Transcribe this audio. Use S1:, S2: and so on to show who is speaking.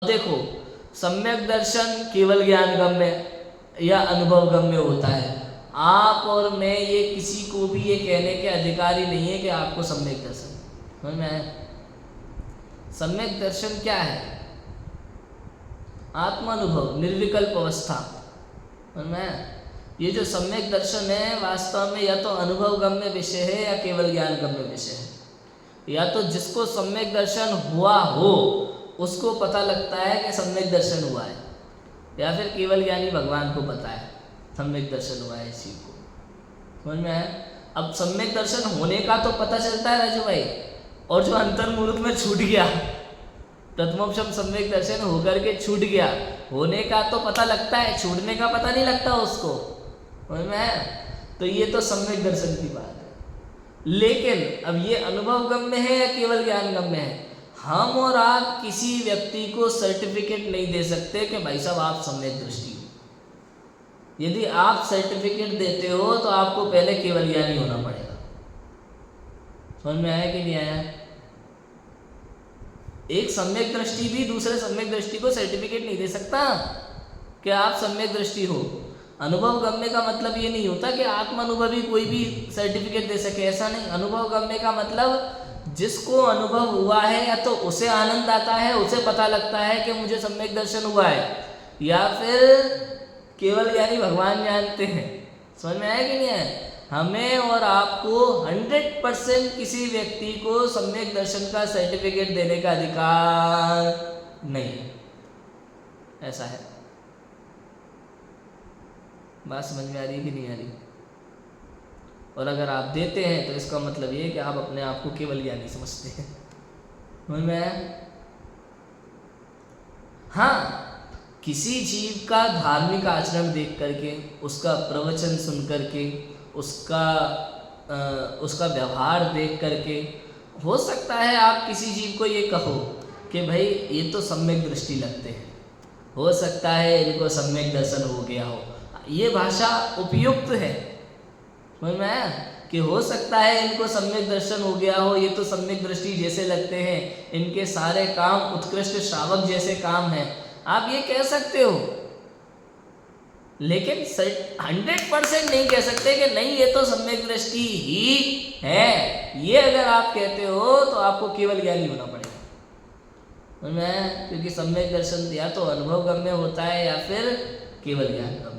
S1: देखो, सम्यक दर्शन केवल ज्ञान गम्य या अनुभव गम्य होता है। आप और मैं ये किसी को भी ये कहने के अधिकारी नहीं है कि आपको सम्यक दर्शन समझ में आया? सम्यक दर्शन क्या है? आत्मानुभव, निर्विकल्प अवस्था। समझ में आया? ये जो सम्यक दर्शन है वास्तव में या तो अनुभव गम्य विषय है या केवल ज्ञान गम्य विषय है। या तो जिसको सम्यक दर्शन हुआ हो उसको पता लगता है कि सम्यक दर्शन हुआ है, या फिर केवल ज्ञानी भगवान को पता है सम्यक दर्शन हुआ है इसी को। समझ में आया? अब सम्यक दर्शन होने का तो पता चलता है राजू भाई, और जो अंतर्मुहूर्त में छूट गया, प्रथमोपशम सम्यक दर्शन होकर के छूट गया, होने का तो पता लगता है, छूटने का पता नहीं लगता उसको। समझ में आया? तो ये तो सम्यक दर्शन की बात है। लेकिन अब ये अनुभव गम्य है या केवल ज्ञान गम्य है? हम और आप किसी व्यक्ति को सर्टिफिकेट नहीं दे सकते कि भाई साहब आप सम्यक दृष्टि हो। यदि आप सर्टिफिकेट देते हो तो आपको पहले केवल ज्ञानी होना पड़ेगा। समझ में आया कि नहीं आया? एक सम्यक दृष्टि भी दूसरे सम्यक दृष्टि को सर्टिफिकेट नहीं दे सकता कि आप सम्यक दृष्टि हो। अनुभव गम्य का मतलब ये नहीं होता कि आत्मानुभवी कोई भी सर्टिफिकेट दे सके, ऐसा नहीं। अनुभव गम्य का मतलब जिसको अनुभव हुआ है या तो उसे आनंद आता है, उसे पता लगता है कि मुझे सम्यक दर्शन हुआ है, या फिर केवल ज्ञानी भगवान जानते हैं। समझ में आया कि नहीं आया? हमें और आपको 100% किसी व्यक्ति को सम्यक दर्शन का सर्टिफिकेट देने का अधिकार नहीं है, ऐसा है। बात समझ में आ रही कि नहीं आ रही? और अगर आप देते हैं तो इसका मतलब ये है कि आप अपने आप को केवल ज्ञानी समझते हैं। समझ में आया? हाँ, किसी जीव का धार्मिक आचरण देख करके, उसका प्रवचन सुन करके, उसका व्यवहार देख करके हो सकता है आप किसी जीव को ये कहो कि भाई ये तो सम्यक दृष्टि लगते हैं, हो सकता है इनको सम्यक दर्शन हो गया हो। ये भाषा उपयुक्त है। समझ में आया? कि हो सकता है इनको सम्यक दर्शन हो गया हो, ये तो सम्यक दृष्टि जैसे लगते हैं, इनके सारे काम उत्कृष्ट श्रावक जैसे काम हैं, आप ये कह सकते हो। लेकिन 100% नहीं कह सकते कि नहीं ये तो सम्यक दृष्टि ही है। ये अगर आप कहते हो तो आपको केवल ज्ञानी होना पड़ेगा। समझ में आया? क्योंकि सम्यक दर्शन या तो अनुभव गम्य होता है या फिर केवल ज्ञान गम्य।